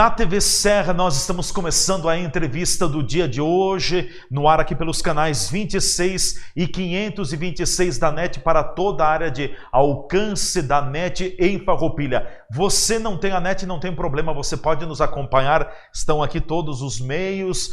Na TV Serra, nós estamos começando a entrevista do dia de hoje, no ar aqui pelos canais 26 e 526 da NET para toda a área de alcance da NET em Farroupilha. Você não tem a NET, não tem problema, você pode nos acompanhar, estão aqui todos os meios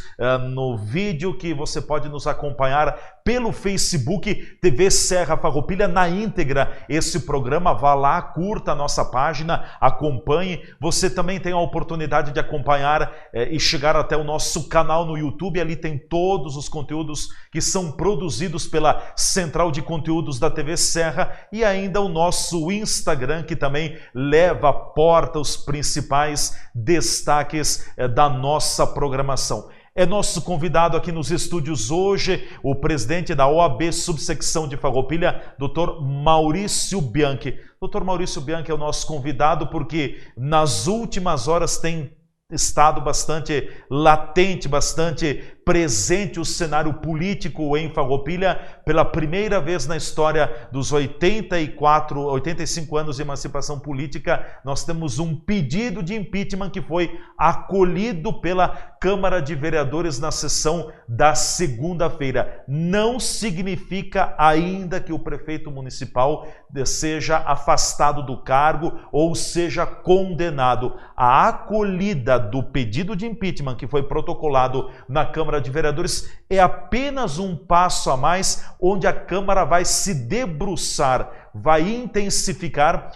no vídeo que você pode nos acompanhar pelo Facebook TV Serra Farroupilha na íntegra. Esse programa, vá lá, curta a nossa página, acompanhe. Você também tem a oportunidade de acompanhar e chegar até o nosso canal no YouTube. Ali tem todos os conteúdos que são produzidos pela Central de Conteúdos da TV Serra e ainda o nosso Instagram, que também leva à porta os principais destaques da nossa programação. É nosso convidado aqui nos estúdios hoje, o presidente da OAB Subsecção de Farroupilha, Dr. Maurício Bianchi. Dr. Maurício Bianchi é o nosso convidado porque nas últimas horas tem estado bastante latente, bastante presente o cenário político em Farroupilha. Pela primeira vez na história dos 85 anos de emancipação política, nós temos um pedido de impeachment que foi acolhido pela Câmara de Vereadores na sessão da segunda-feira. Não significa ainda que o prefeito municipal seja afastado do cargo ou seja condenado. A acolhida do pedido de impeachment que foi protocolado na Câmara de Vereadores é apenas um passo a mais, onde a Câmara vai se debruçar, vai intensificar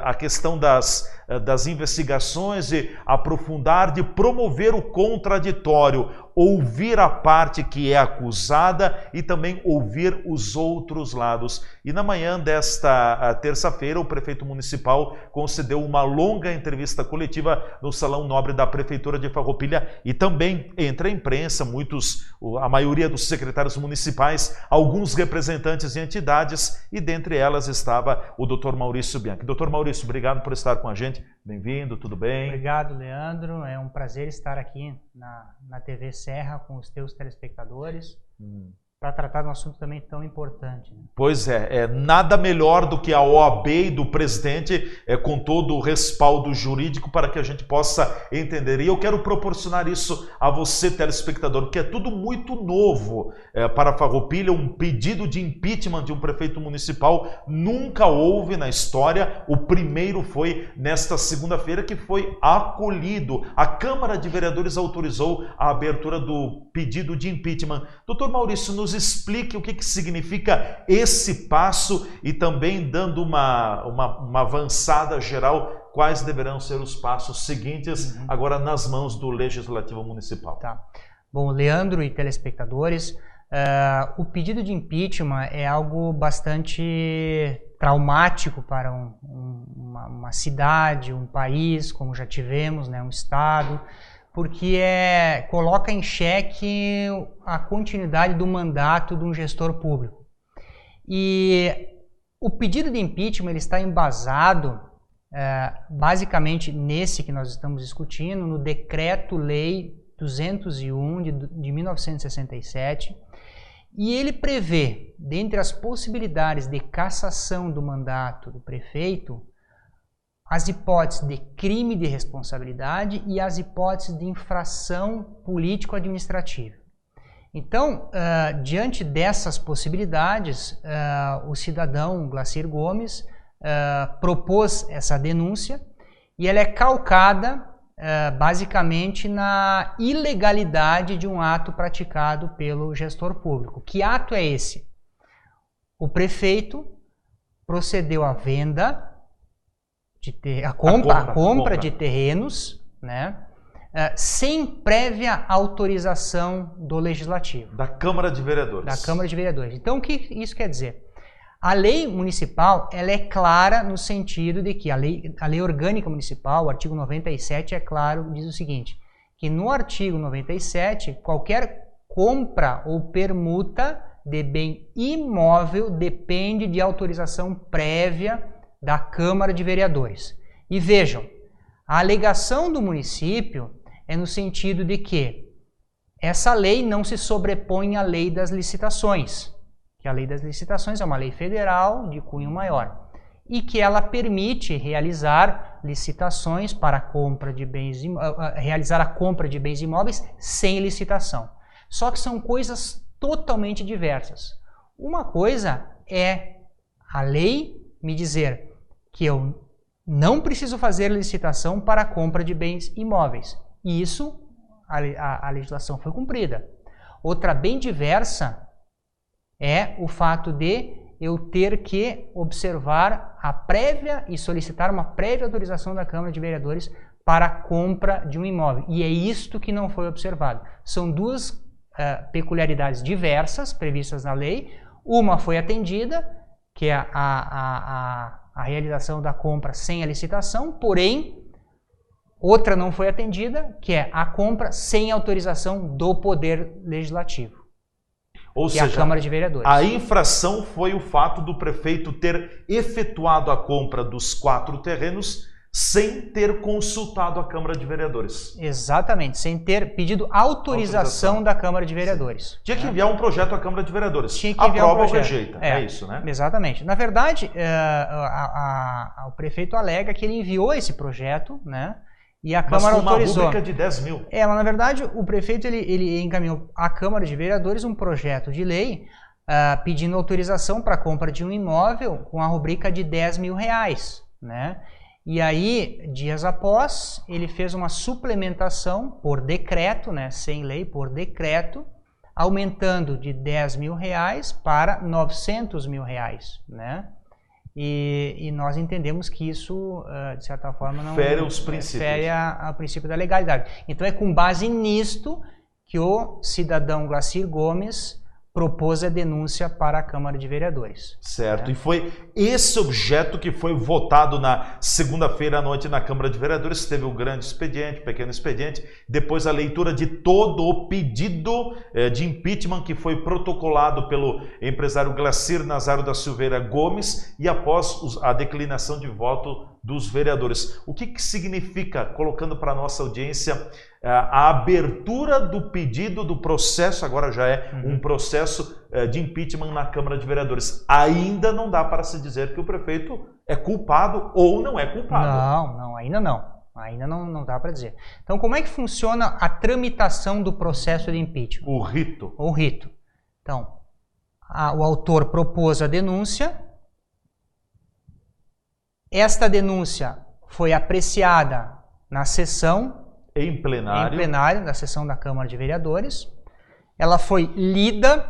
a questão das investigações, de aprofundar, de promover o contraditório, ouvir a parte que é acusada e também ouvir os outros lados. E na manhã desta terça-feira, o prefeito municipal concedeu uma longa entrevista coletiva no Salão Nobre da Prefeitura de Farroupilha e também entre a imprensa, a maioria dos secretários municipais, alguns representantes de entidades e dentre elas estava o Dr. Maurício Bianchi. Dr. Maurício, obrigado por estar com a gente. Bem-vindo, tudo bem? Obrigado, Leandro. É um prazer estar aqui na TV Serra com os teus telespectadores para tratar de um assunto também tão importante. Pois é, nada melhor do que a OAB e do presidente com todo o respaldo jurídico para que a gente possa entender. E eu quero proporcionar isso a você, telespectador, porque é tudo muito novo para Farroupilha. Um pedido de impeachment de um prefeito municipal nunca houve na história. O primeiro foi nesta segunda-feira, que foi acolhido. A Câmara de Vereadores autorizou a abertura do pedido de impeachment. Doutor Maurício, nos explique o que significa esse passo e também dando uma avançada geral, quais deverão ser os passos seguintes agora nas mãos do Legislativo Municipal. Tá. Bom, Leandro e telespectadores, o pedido de impeachment é algo bastante traumático para uma cidade, um país, como já tivemos, né, um estado, porque coloca em xeque a continuidade do mandato de um gestor público. E o pedido de impeachment ele está embasado basicamente nesse que nós estamos discutindo, no Decreto-Lei 201 de 1967, e ele prevê, dentre as possibilidades de cassação do mandato do prefeito, as hipóteses de crime de responsabilidade e as hipóteses de infração político-administrativa. Então, diante dessas possibilidades, o cidadão Glacir Gomes propôs essa denúncia e ela é calcada basicamente na ilegalidade de um ato praticado pelo gestor público. Que ato é esse? O prefeito procedeu à venda, a compra de terrenos, né, sem prévia autorização do Legislativo. Da Câmara de Vereadores. Da Câmara de Vereadores. Então, o que isso quer dizer? A lei municipal ela é clara no sentido de que a lei orgânica municipal, o artigo 97, é claro, diz o seguinte, que no artigo 97, qualquer compra ou permuta de bem imóvel depende de autorização prévia da Câmara de Vereadores. E vejam, a alegação do município é no sentido de que essa lei não se sobrepõe à lei das licitações, que a lei das licitações é uma lei federal de cunho maior. e que ela permite realizar licitações para a compra de bens, realizar a compra de bens imóveis sem licitação. Só que são coisas totalmente diversas. Uma coisa é a lei me dizer que eu não preciso fazer licitação para a compra de bens imóveis. E isso, a legislação foi cumprida. Outra bem diversa é o fato de eu ter que observar a prévia e solicitar uma prévia autorização da Câmara de Vereadores para a compra de um imóvel. E é isto que não foi observado. São duas peculiaridades diversas previstas na lei. Uma foi atendida, que é a realização da compra sem a licitação, porém, outra não foi atendida, que é a compra sem autorização do Poder Legislativo. Ou seja, a Câmara de Vereadores. A infração foi o fato do prefeito ter efetuado a compra dos 4 terrenos sem ter consultado a Câmara de Vereadores. Exatamente, sem ter pedido autorização da Câmara de Vereadores. Sim. Tinha que enviar um projeto à Câmara de Vereadores. Tinha que enviar aprova um projeto. ou rejeita, é isso, né? Exatamente. Na verdade, o prefeito alega que ele enviou esse projeto, né? E a Câmara autorizou. Uma rúbrica de 10 mil. Mas na verdade o prefeito ele encaminhou à Câmara de Vereadores um projeto de lei pedindo autorização para a compra de um imóvel com a rubrica de 10 mil reais, né? E aí, dias após, ele fez uma suplementação por decreto, né, sem lei, por decreto, aumentando de 10 mil reais para 900 mil reais, né? E nós entendemos que isso, de certa forma, não fere os princípios. Fere o princípio da legalidade. Então é com base nisto que o cidadão Glacir Gomes propôs a denúncia para a Câmara de Vereadores. Certo, e foi esse objeto que foi votado na segunda-feira à noite na Câmara de Vereadores. Teve o grande expediente, pequeno expediente, depois a leitura de todo o pedido de impeachment que foi protocolado pelo empresário Glacir Nazário da Silveira Gomes e após a declinação de voto dos vereadores. O que significa, colocando para a nossa audiência, a abertura do pedido do processo, agora já é um processo de impeachment na Câmara de Vereadores. Ainda não dá para se dizer que o prefeito é culpado ou não é culpado. Não, ainda não. Ainda não dá para dizer. Então, como é que funciona a tramitação do processo de impeachment? O rito. O rito. Então, o autor propôs a denúncia. Esta denúncia foi apreciada na sessão em plenário na sessão da Câmara de Vereadores. Ela foi lida,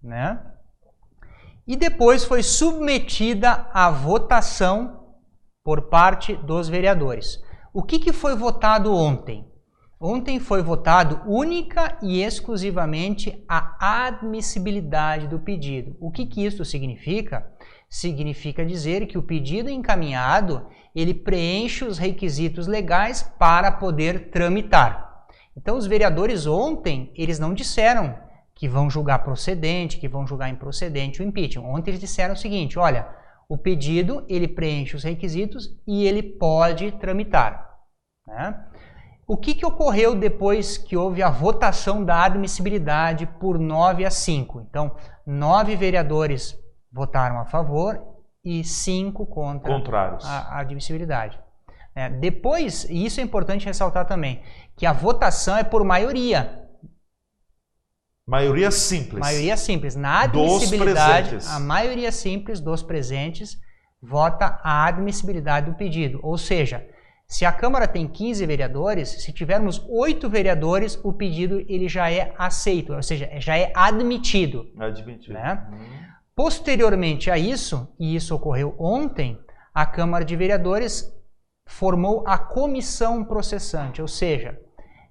né? E depois foi submetida à votação por parte dos vereadores. O que foi votado ontem? Ontem foi votado única e exclusivamente a admissibilidade do pedido. O que isso significa? Significa dizer que o pedido encaminhado, ele preenche os requisitos legais para poder tramitar. Então, os vereadores ontem, eles não disseram que vão julgar procedente, que vão julgar improcedente o impeachment. Ontem eles disseram o seguinte, olha, o pedido, ele preenche os requisitos e ele pode tramitar, né? O que ocorreu depois que houve a votação da admissibilidade por 9-5? Então, 9 vereadores votaram a favor e 5 contrários a admissibilidade. Depois, e isso é importante ressaltar também, que a votação é por maioria. Maioria simples. Maioria simples. Na admissibilidade, a maioria simples dos presentes vota a admissibilidade do pedido. Ou seja, se a Câmara tem 15 vereadores, se tivermos 8 vereadores, o pedido ele já é aceito, ou seja, já é admitido. Admitido. Né? Posteriormente a isso, e isso ocorreu ontem, a Câmara de Vereadores formou a comissão processante, ou seja,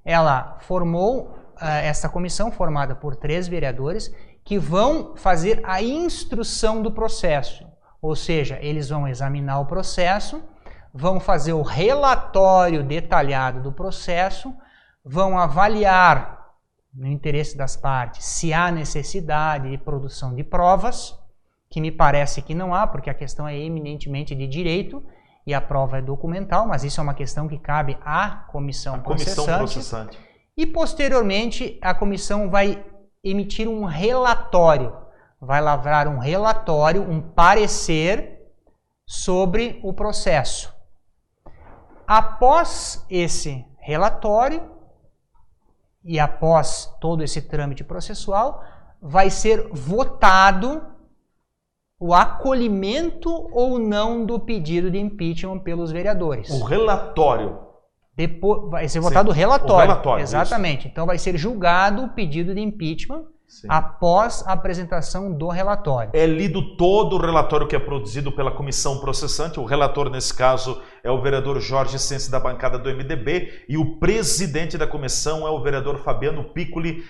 ela formou essa comissão formada por 3 vereadores que vão fazer a instrução do processo, ou seja, eles vão examinar o processo, vão fazer o relatório detalhado do processo, vão avaliar no interesse das partes, se há necessidade de produção de provas, que me parece que não há, porque a questão é eminentemente de direito e a prova é documental, mas isso é uma questão que cabe à comissão processante. E posteriormente a comissão vai emitir um relatório, vai lavrar um relatório, um parecer sobre o processo. Após esse relatório e após todo esse trâmite processual, vai ser votado o acolhimento ou não do pedido de impeachment pelos vereadores. O relatório. Depois, vai ser votado o relatório. O relatório. Exatamente. Isso. Então vai ser julgado o pedido de impeachment após a apresentação do relatório. É lido todo o relatório que é produzido pela comissão processante. O relator, nesse caso, é o vereador Jorge Sense, da bancada do MDB, e o presidente da comissão é o vereador Fabiano Piccoli,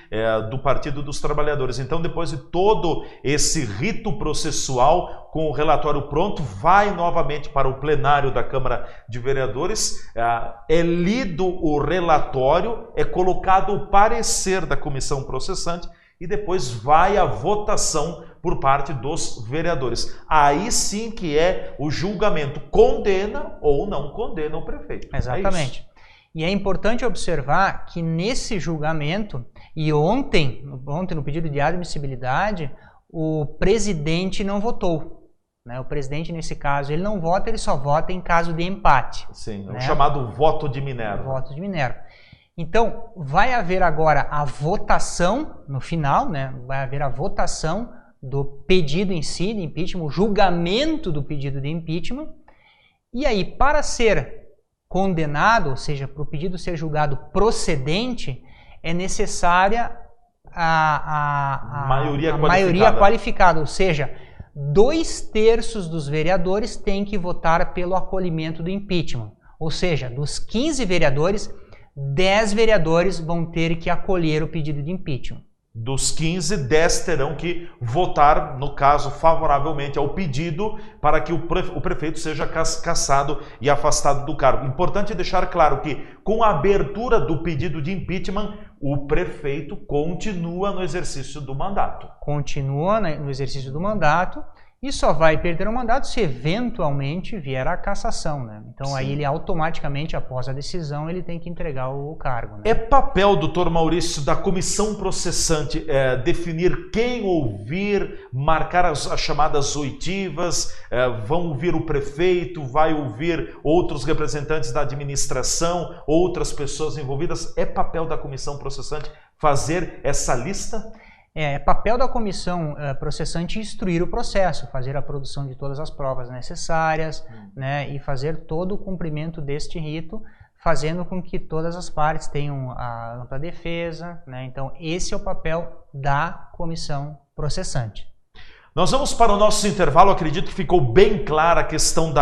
do Partido dos Trabalhadores. Então, depois de todo esse rito processual, com o relatório pronto, vai novamente para o plenário da Câmara de Vereadores, é lido o relatório, é colocado o parecer da comissão processante, e depois vai a votação por parte dos vereadores. Aí sim que é o julgamento, condena ou não condena o prefeito. Exatamente. E é importante observar que nesse julgamento, e ontem no pedido de admissibilidade, o presidente não votou. O presidente, nesse caso, ele não vota, ele só vota em caso de empate. Sim, o chamado voto de Minerva. Voto de Minerva. Então, vai haver agora a votação, no final, vai haver a votação do pedido em si, de impeachment, o julgamento do pedido de impeachment, e aí, para ser condenado, ou seja, para o pedido ser julgado procedente, é necessária a maioria qualificada, ou seja, 2/3 dos vereadores têm que votar pelo acolhimento do impeachment, ou seja, dos 15 vereadores, 10 vereadores vão ter que acolher o pedido de impeachment. Dos 15, 10 terão que votar, no caso, favoravelmente ao pedido, para que o prefeito seja cassado e afastado do cargo. Importante deixar claro que, com a abertura do pedido de impeachment, o prefeito continua no exercício do mandato. Continua no exercício do mandato. E só vai perder o mandato se eventualmente vier a cassação, Então Sim. Aí ele automaticamente, após a decisão, ele tem que entregar o cargo. É papel, doutor Maurício, da comissão processante definir quem ouvir, marcar as chamadas oitivas, vão ouvir o prefeito, vai ouvir outros representantes da administração, outras pessoas envolvidas. É papel da comissão processante fazer essa lista? É papel da comissão processante instruir o processo, fazer a produção de todas as provas necessárias, e fazer todo o cumprimento deste rito, fazendo com que todas as partes tenham a ampla defesa. Então, esse é o papel da comissão processante. Nós vamos para o nosso intervalo. Acredito que ficou bem clara a questão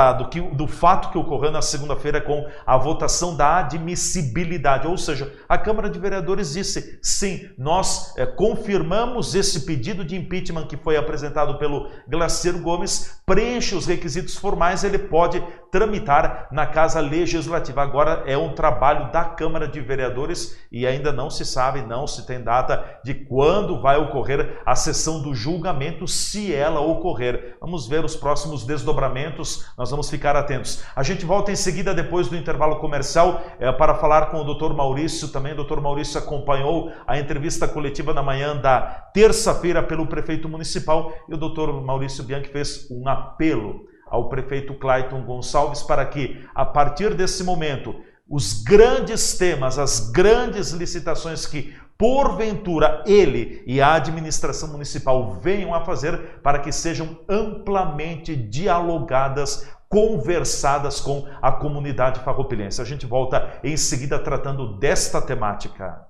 do fato que ocorreu na segunda-feira com a votação da admissibilidade. Ou seja, a Câmara de Vereadores disse, sim, nós confirmamos esse pedido de impeachment que foi apresentado pelo Glacier Gomes, preenche os requisitos formais, ele pode tramitar na Casa Legislativa. Agora é um trabalho da Câmara de Vereadores e ainda não se sabe, não se tem data de quando vai ocorrer a sessão do julgamento, se ela ocorrer. Vamos ver os próximos desdobramentos, nós vamos ficar atentos. A gente volta em seguida, depois do intervalo comercial, para falar com o Dr. Maurício também. O Dr. Maurício acompanhou a entrevista coletiva na manhã da terça-feira pelo prefeito municipal e o Dr. Maurício Bianchi fez um apelo ao prefeito Clayton Gonçalves para que, a partir desse momento, os grandes temas, as grandes licitações que porventura ele e a administração municipal venham a fazer, para que sejam amplamente dialogadas, conversadas com a comunidade farroupilhense. A gente volta em seguida tratando desta temática.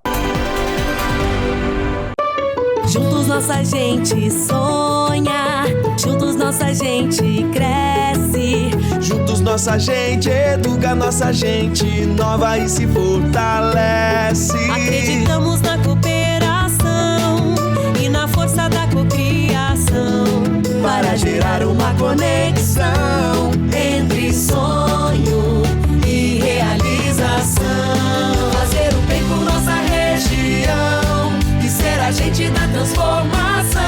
Juntos nossa gente sonha, juntos nossa gente cresce. Juntos nossa gente educa, nossa gente inova e se fortalece. Acreditamos na cooperação e na força da cocriação, para gerar uma conexão entre sonho e realização. Fazer o bem por nossa região e ser a gente da transformação.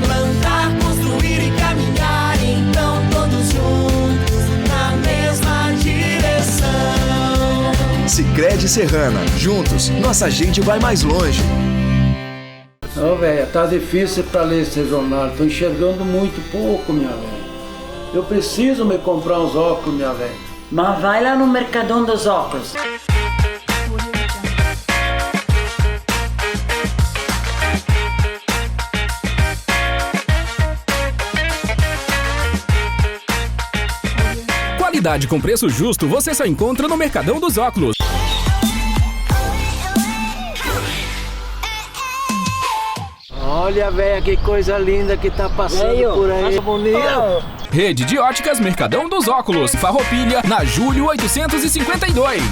Plantar, construir e caminhar, então todos juntos na mesma direção. Sicredi Serrana, juntos nossa gente vai mais longe. Não, velho, tá difícil pra ler esse jornal, tô enxergando muito pouco, minha velha. Eu preciso me comprar uns óculos, minha velha. Mas vai lá no Mercadão dos Óculos. Qualidade com preço justo você só encontra no Mercadão dos Óculos. Olha, velho, que coisa linda que tá passando por aí. Bonita. Rede de óticas Mercadão dos Óculos. Farroupilha, na Júlio 852.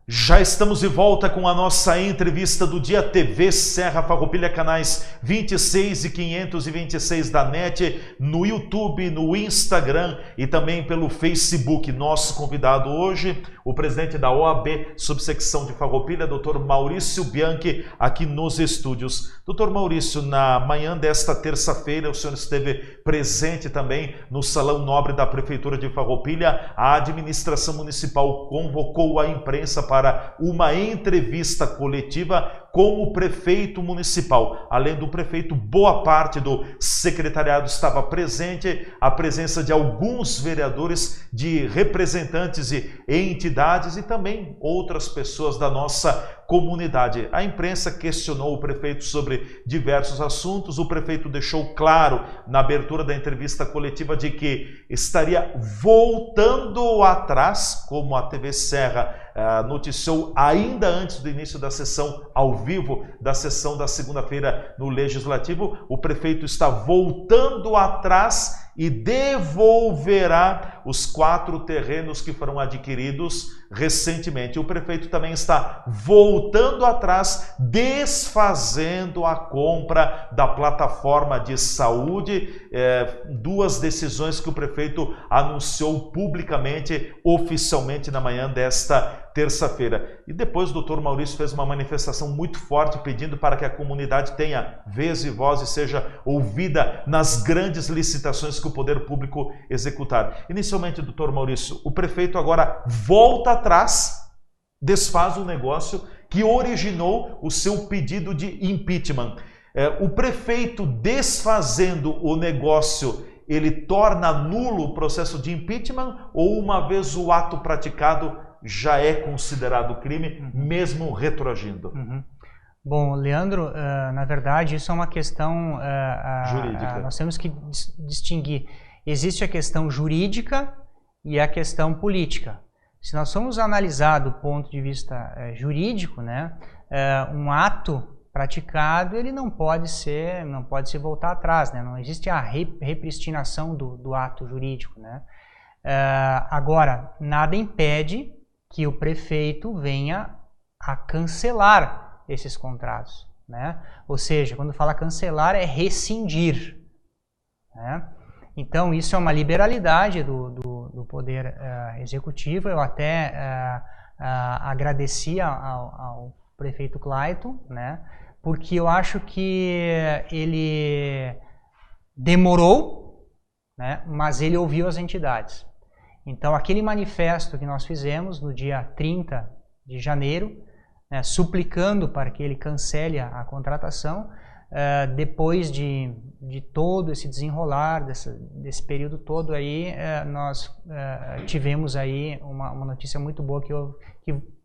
Já estamos de volta com a nossa entrevista do dia TV Serra Farroupilha, canais 26 e 526 da NET, no YouTube, no Instagram e também pelo Facebook. Nosso convidado hoje, o presidente da OAB, subsecção de Farroupilha, Dr. Maurício Bianchi, aqui nos estúdios. Dr. Maurício, na manhã desta terça-feira, o senhor esteve presente também no Salão Nobre da Prefeitura de Farroupilha. A administração municipal convocou a imprensa para uma entrevista coletiva com o prefeito municipal. Além do prefeito, boa parte do secretariado estava presente, a presença de alguns vereadores, de representantes e entidades e também outras pessoas da nossa comunidade. A imprensa questionou o prefeito sobre diversos assuntos. O prefeito deixou claro na abertura da entrevista coletiva de que estaria voltando atrás, como a TV Serra noticiou ainda antes do início da sessão ao vivo, da sessão da segunda-feira no Legislativo. O prefeito está voltando atrás e devolverá os 4 terrenos que foram adquiridos recentemente. O prefeito também está voltando atrás, desfazendo a compra da plataforma de saúde. 2 decisões que o prefeito anunciou publicamente, oficialmente, na manhã desta terça-feira. E depois o Dr. Maurício fez uma manifestação muito forte pedindo para que a comunidade tenha vez e voz e seja ouvida nas grandes licitações que o poder público executar. Inicialmente, Dr. Maurício, o prefeito agora volta atrás, desfaz o negócio que originou o seu pedido de impeachment. O prefeito desfazendo o negócio, ele torna nulo o processo de impeachment, ou uma vez o ato praticado já é considerado crime, mesmo retroagindo? Bom, Leandro, na verdade isso é uma questão jurídica. Nós temos que distinguir. Existe a questão jurídica e a questão política. Se nós formos analisar do ponto de vista jurídico, né, um ato praticado, ele não pode se voltar atrás, né? Não existe a repristinação do ato jurídico, né? Agora, nada impede que o prefeito venha a cancelar esses contratos, né? Ou seja, quando fala cancelar, é rescindir, né? Então, isso é uma liberalidade do Poder Executivo. Eu até agradeci ao prefeito Clayton, né? Porque eu acho que ele demorou, né? Mas ele ouviu as entidades. Então, aquele manifesto que nós fizemos no dia 30 de janeiro, né, suplicando para que ele cancele a contratação, depois de todo esse desenrolar, desse período todo aí, nós tivemos aí uma notícia muito boa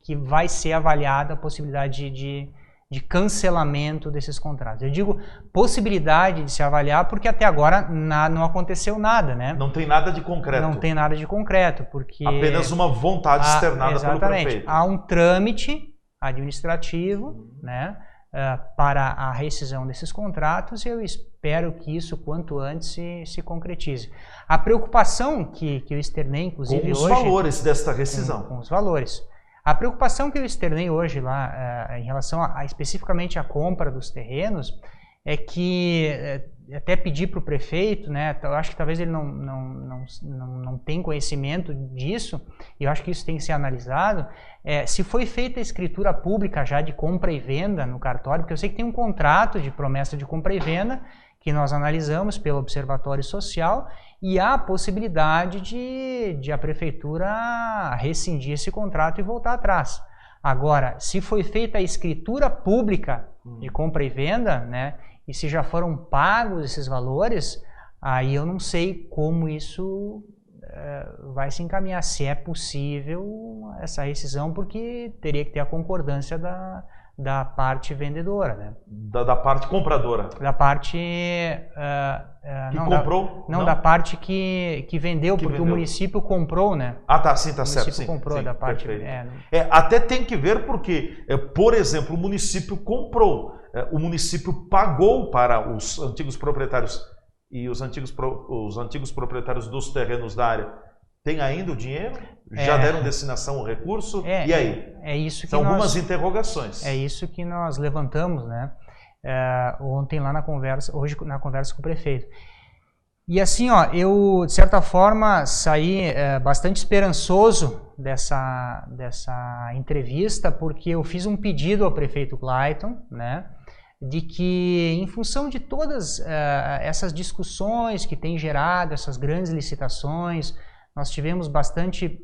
que vai ser avaliada a possibilidade de cancelamento desses contratos. Eu digo possibilidade de se avaliar porque até agora não aconteceu nada, né? Não tem nada de concreto. Não tem nada de concreto, porque... Apenas uma vontade externada pelo prefeito. Há um trâmite administrativo, né, para a rescisão desses contratos, e eu espero que isso quanto antes se concretize. A preocupação que eu externei, inclusive, com os hoje... valores desta rescisão. Com os valores. A preocupação que eu externei hoje lá em relação especificamente à compra dos terrenos é que até pedi para o prefeito, né, eu acho que talvez ele não tenha conhecimento disso, e eu acho que isso tem que ser analisado, se foi feita a escritura pública já de compra e venda no cartório, porque eu sei que tem um contrato de promessa de compra e venda que nós analisamos pelo Observatório Social, e há a possibilidade de a prefeitura rescindir esse contrato e voltar atrás. Agora, se foi feita a escritura pública de compra e venda, né, e se já foram pagos esses valores, aí eu não sei como isso vai se encaminhar, se é possível essa rescisão, porque teria que ter a concordância da parte vendedora, né? Da parte compradora. Da parte... comprou? Não, da parte que vendeu, porque o município comprou, né? Ah, tá, sim, tá certo. O município comprou, sim, da parte... até tem que ver porque, por exemplo, o município comprou, o município pagou para os antigos proprietários e os antigos proprietários dos terrenos da área. Tem ainda o dinheiro? Já deram destinação ao recurso? E aí? É isso que São algumas interrogações. É isso que nós levantamos, né? Ontem lá hoje na conversa com o prefeito. E assim, ó, eu de certa forma saí bastante esperançoso dessa entrevista, porque eu fiz um pedido ao prefeito Clayton, né? De que, em função de todas essas discussões que tem gerado, essas grandes licitações, nós tivemos bastante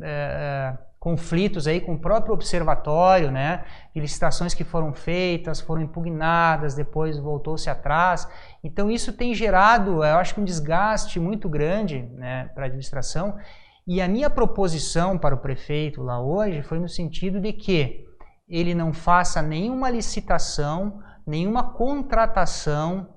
conflitos aí com o próprio observatório, né, de licitações que foram feitas, foram impugnadas, depois voltou-se atrás. Então isso tem gerado, eu acho que um desgaste muito grande, né, para a administração. E a minha proposição para o prefeito lá hoje foi no sentido de que ele não faça nenhuma licitação, nenhuma contratação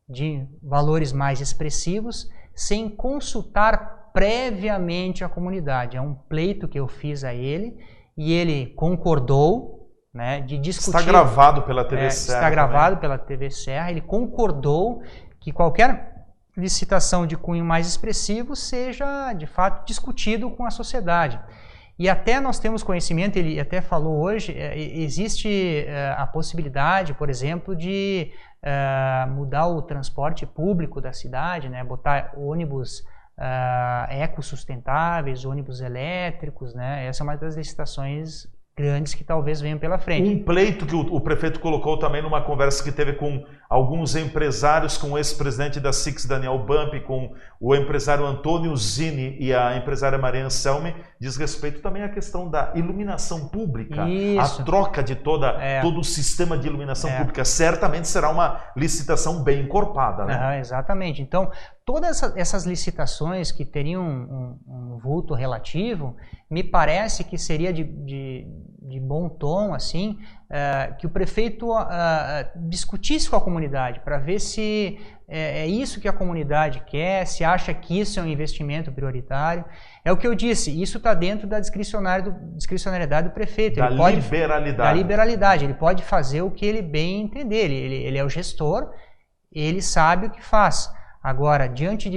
de valores mais expressivos sem consultar previamente a comunidade. É um pleito que eu fiz a ele e ele concordou, né, de discutir. Está gravado pela TV Serra. Está gravado pela TV Serra. Ele concordou que qualquer licitação de cunho mais expressivo seja, de fato, discutido com a sociedade. E até nós temos conhecimento, ele até falou hoje, existe a possibilidade, por exemplo, de mudar o transporte público da cidade, né, botar ônibus ecossustentáveis, ônibus elétricos, né? Essa é uma das licitações grandes que talvez venham pela frente. Um pleito que o prefeito colocou também numa conversa que teve com alguns empresários, com o ex-presidente da SIX, Daniel Bump, com o empresário Antônio Zini e a empresária Maria Anselme, diz respeito também à questão da iluminação pública. Isso. A troca de todo o sistema de iluminação pública certamente será uma licitação bem encorpada, né? Exatamente. Então, todas essas licitações que teriam um vulto relativo, me parece que seria de bom tom, assim, que o prefeito discutisse com a comunidade para ver se é isso que a comunidade quer, se acha que isso é um investimento prioritário. É o que eu disse, isso está dentro da discricionariedade do prefeito. Da liberalidade. Da liberalidade. Ele pode fazer o que ele bem entender. Ele é o gestor, ele sabe o que faz. Agora, diante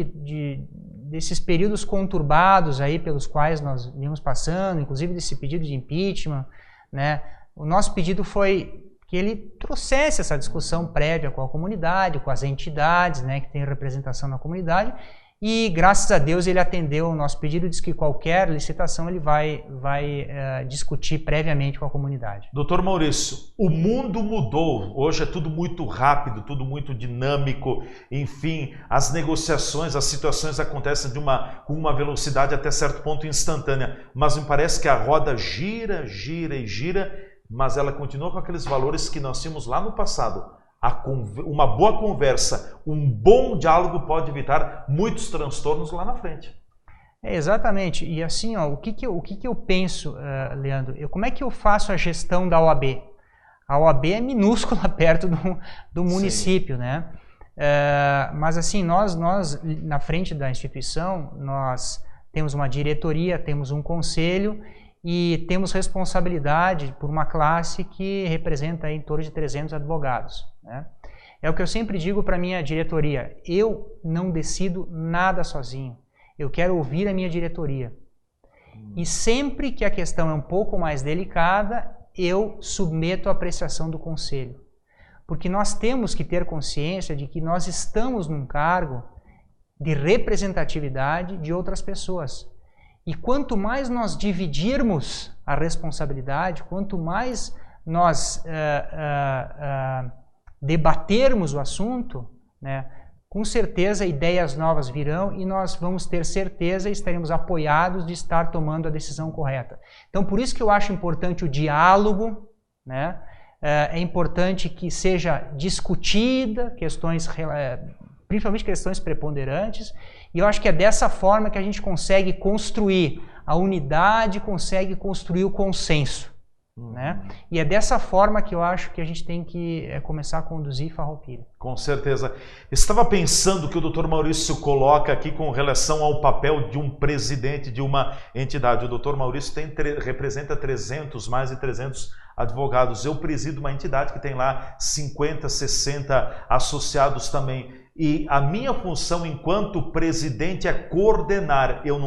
desses períodos conturbados aí pelos quais nós vimos passando, inclusive desse pedido de impeachment, né, o nosso pedido foi que ele trouxesse essa discussão prévia com a comunidade, com as entidades, né, que têm representação na comunidade, e graças a Deus ele atendeu o nosso pedido, diz que qualquer licitação ele vai discutir previamente com a comunidade. Doutor Maurício, o mundo mudou, hoje é tudo muito rápido, tudo muito dinâmico, enfim, as negociações, as situações acontecem com uma velocidade até certo ponto instantânea, mas me parece que a roda gira, gira e gira, mas ela continua com aqueles valores que nós tínhamos lá no passado. Uma boa conversa, um bom diálogo pode evitar muitos transtornos lá na frente. Exatamente. E assim, ó, o que eu penso, Leandro? Como é que eu faço a gestão da OAB? A OAB é minúscula perto do município, né? Mas assim, nós na frente da instituição, nós temos uma diretoria, temos um conselho e temos responsabilidade por uma classe que representa em torno de 300 advogados, né? É o que eu sempre digo para a minha diretoria, eu não decido nada sozinho, eu quero ouvir a minha diretoria. E sempre que a questão é um pouco mais delicada, eu submeto à apreciação do conselho. Porque nós temos que ter consciência de que nós estamos num cargo de representatividade de outras pessoas. E quanto mais nós dividirmos a responsabilidade, quanto mais nós debatermos o assunto, né, com certeza ideias novas virão e nós vamos ter certeza e estaremos apoiados de estar tomando a decisão correta. Então, por isso que eu acho importante o diálogo, né? É importante que seja discutida questões, principalmente questões preponderantes, e eu acho que é dessa forma que a gente consegue construir a unidade, consegue construir o consenso. Né? E é dessa forma que eu acho que a gente tem que começar a conduzir Farroupilha. Com certeza. Estava pensando que o Dr. Maurício coloca aqui com relação ao papel de um presidente de uma entidade. O Dr. Maurício representa mais de 300 advogados. Eu presido uma entidade que tem lá 50, 60 associados também. E a minha função enquanto presidente é coordenar. Eu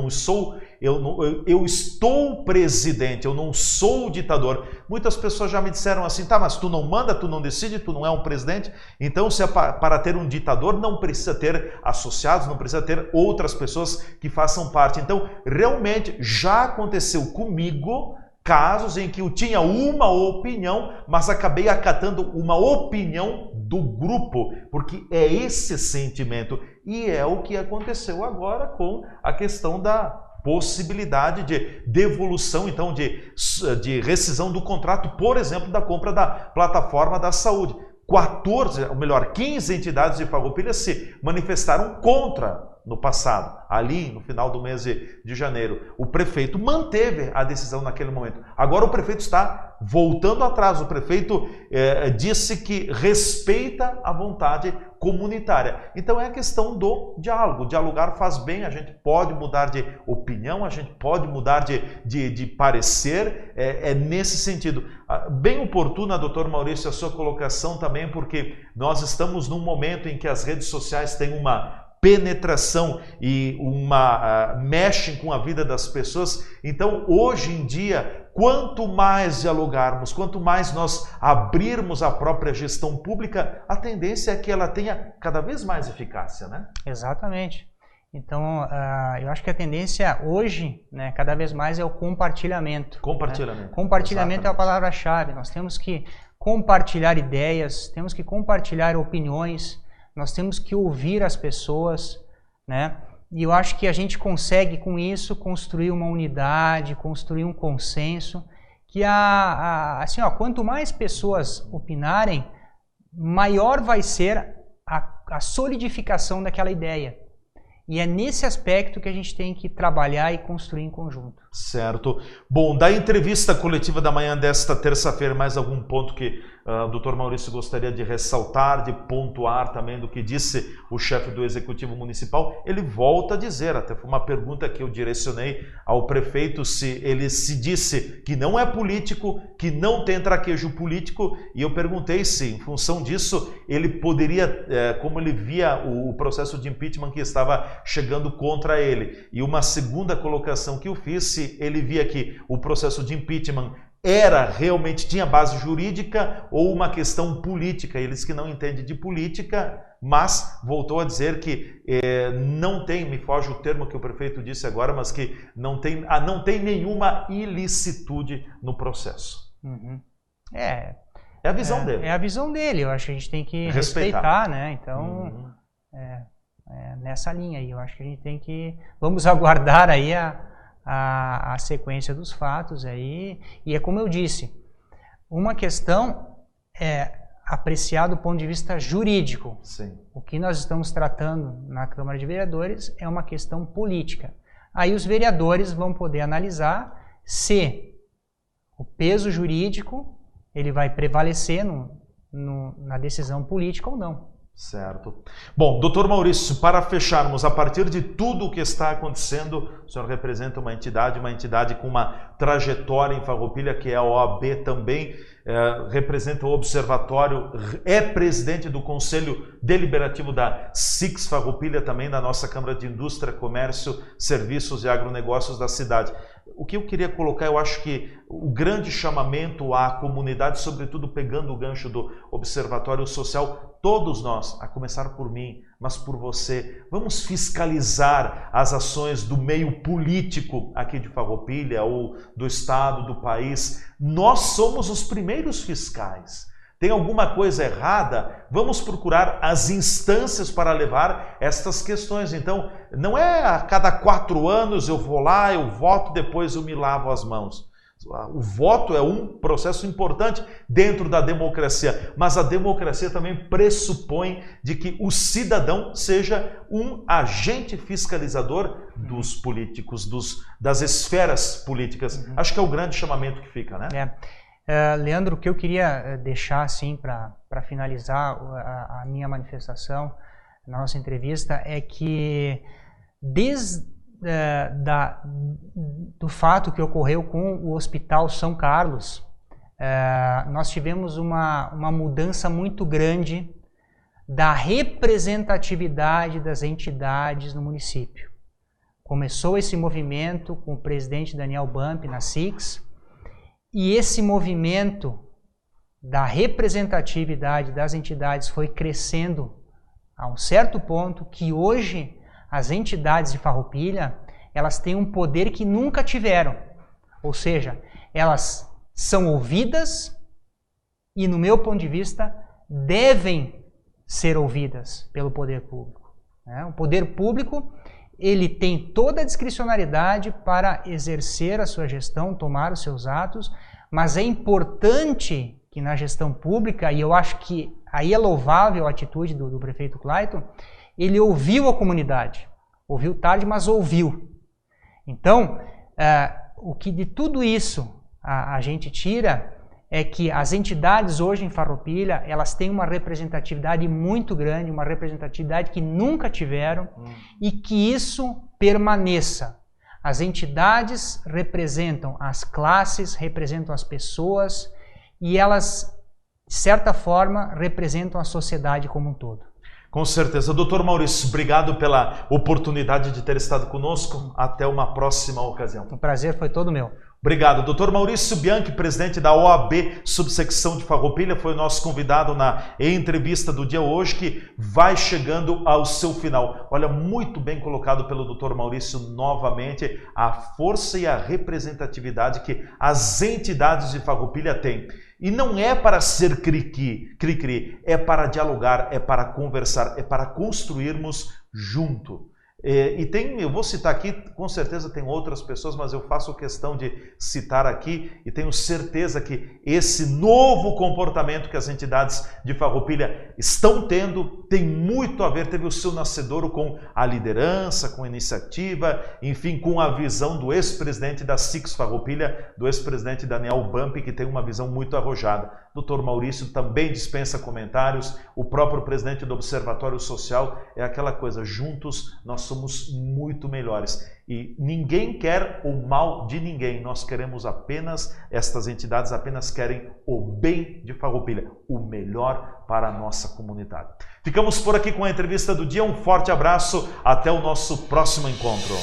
estou presidente, eu não sou o ditador. Muitas pessoas já me disseram assim, tá, mas tu não manda, tu não decide, tu não é um presidente. Então, se é para ter um ditador, não precisa ter associados, não precisa ter outras pessoas que façam parte. Então, realmente, já aconteceu comigo casos em que eu tinha uma opinião, mas acabei acatando uma opinião do grupo, porque é esse sentimento. E é o que aconteceu agora com a questão da possibilidade de devolução, então, de rescisão do contrato, por exemplo, da compra da plataforma da saúde. 15 entidades de Farroupilha se manifestaram contra no passado, ali no final do mês de janeiro. O prefeito manteve a decisão naquele momento. Agora o prefeito está voltando atrás. O prefeito disse que respeita a vontade comunitária. Então é a questão do diálogo. Dialogar faz bem, a gente pode mudar de opinião, a gente pode mudar de parecer, é nesse sentido. Bem oportuna, doutor Maurício, a sua colocação também, porque nós estamos num momento em que as redes sociais têm uma penetração e mexem com a vida das pessoas. Então, hoje em dia, quanto mais dialogarmos, quanto mais nós abrirmos a própria gestão pública, a tendência é que ela tenha cada vez mais eficácia, né? Exatamente. Então, eu acho que a tendência hoje, né, cada vez mais, é o compartilhamento. Compartilhamento. Né? Compartilhamento é a palavra-chave. Nós temos que compartilhar ideias, temos que compartilhar opiniões, nós temos que ouvir as pessoas, né? E eu acho que a gente consegue, com isso, construir uma unidade, construir um consenso, que assim, quanto mais pessoas opinarem, maior vai ser a solidificação daquela ideia. E é nesse aspecto que a gente tem que trabalhar e construir em conjunto. Certo. Bom, da entrevista coletiva da manhã desta terça-feira, mais algum ponto que o Dr. Maurício gostaria de ressaltar, de pontuar também do que disse o chefe do Executivo Municipal? Ele volta a dizer, até foi uma pergunta que eu direcionei ao prefeito, se ele se disse que não é político, que não tem traquejo político, e eu perguntei se, em função disso, ele poderia, como ele via o processo de impeachment que estava chegando contra ele. E uma segunda colocação que eu fiz, se ele via que o processo de impeachment realmente tinha base jurídica ou uma questão política. Eles que não entendem de política, mas voltou a dizer que não tem, me foge o termo que o prefeito disse agora, mas que não tem nenhuma ilicitude no processo. Uhum. É a visão dele. É a visão dele, eu acho que a gente tem que respeitar, né? Então, nessa linha aí, eu acho que a gente tem que... Vamos aguardar aí a sequência dos fatos aí, e é como eu disse, uma questão é apreciar do ponto de vista jurídico. Sim. O que nós estamos tratando na Câmara de Vereadores é uma questão política. Aí os vereadores vão poder analisar se o peso jurídico ele vai prevalecer na decisão política ou não. Certo. Bom, doutor Maurício, para fecharmos, a partir de tudo o que está acontecendo, o senhor representa uma entidade com uma trajetória em Farroupilha, que é a OAB também, representa o Observatório, é presidente do Conselho Deliberativo da SIX Farroupilha, também da nossa Câmara de Indústria, Comércio, Serviços e Agronegócios da cidade. O que eu queria colocar, eu acho que o grande chamamento à comunidade, sobretudo pegando o gancho do Observatório Social, todos nós, a começar por mim, mas por você, vamos fiscalizar as ações do meio político aqui de Farroupilha ou do estado, do país. Nós somos os primeiros fiscais. Tem alguma coisa errada? Vamos procurar as instâncias para levar estas questões. Então, não é a cada 4 anos eu vou lá, eu voto, depois eu me lavo as mãos. O voto é um processo importante dentro da democracia, mas a democracia também pressupõe de que o cidadão seja um agente fiscalizador dos políticos, das esferas políticas. Acho que é o grande chamamento que fica, né? Leandro, o que eu queria deixar assim para finalizar a minha manifestação na nossa entrevista é que desde do fato que ocorreu com o Hospital São Carlos, nós tivemos uma mudança muito grande da representatividade das entidades no município. Começou esse movimento com o presidente Daniel Bump na SIX, e esse movimento da representatividade das entidades foi crescendo a um certo ponto que hoje as entidades de Farroupilha, elas têm um poder que nunca tiveram. Ou seja, elas são ouvidas e, no meu ponto de vista, devem ser ouvidas pelo poder público. O poder público, ele tem toda a discricionariedade para exercer a sua gestão, tomar os seus atos, mas é importante que na gestão pública, e eu acho que aí é louvável a atitude do prefeito Clayton, ele ouviu a comunidade. Ouviu tarde, mas ouviu. Então, o que de tudo isso a gente tira é que as entidades hoje em Farroupilha, elas têm uma representatividade muito grande, uma representatividade que nunca tiveram, e que isso permaneça. As entidades representam as classes, representam as pessoas, e elas, de certa forma, representam a sociedade como um todo. Com certeza. Doutor Maurício, obrigado pela oportunidade de ter estado conosco. Até uma próxima ocasião. O prazer foi todo meu. Obrigado. Doutor Maurício Bianchi, presidente da OAB Subsecção de Farroupilha, foi o nosso convidado na entrevista do dia hoje, que vai chegando ao seu final. Olha, muito bem colocado pelo doutor Maurício novamente, a força e a representatividade que as entidades de Farroupilha têm. E não é para ser cri-cri, é para dialogar, é para conversar, é para construirmos junto. Eu vou citar aqui, com certeza tem outras pessoas, mas eu faço questão de citar aqui e tenho certeza que esse novo comportamento que as entidades de Farroupilha estão tendo tem muito a ver, teve o seu nascedouro com a liderança, com a iniciativa, enfim, com a visão do ex-presidente da SIX Farroupilha, do ex-presidente Daniel Bump, que tem uma visão muito arrojada. Doutor Maurício também dispensa comentários, o próprio presidente do Observatório Social, é aquela coisa, juntos nós somos muito melhores. E ninguém quer o mal de ninguém, nós queremos apenas, estas entidades apenas querem o bem de Farroupilha, o melhor para a nossa comunidade. Ficamos por aqui com a entrevista do dia, um forte abraço, até o nosso próximo encontro.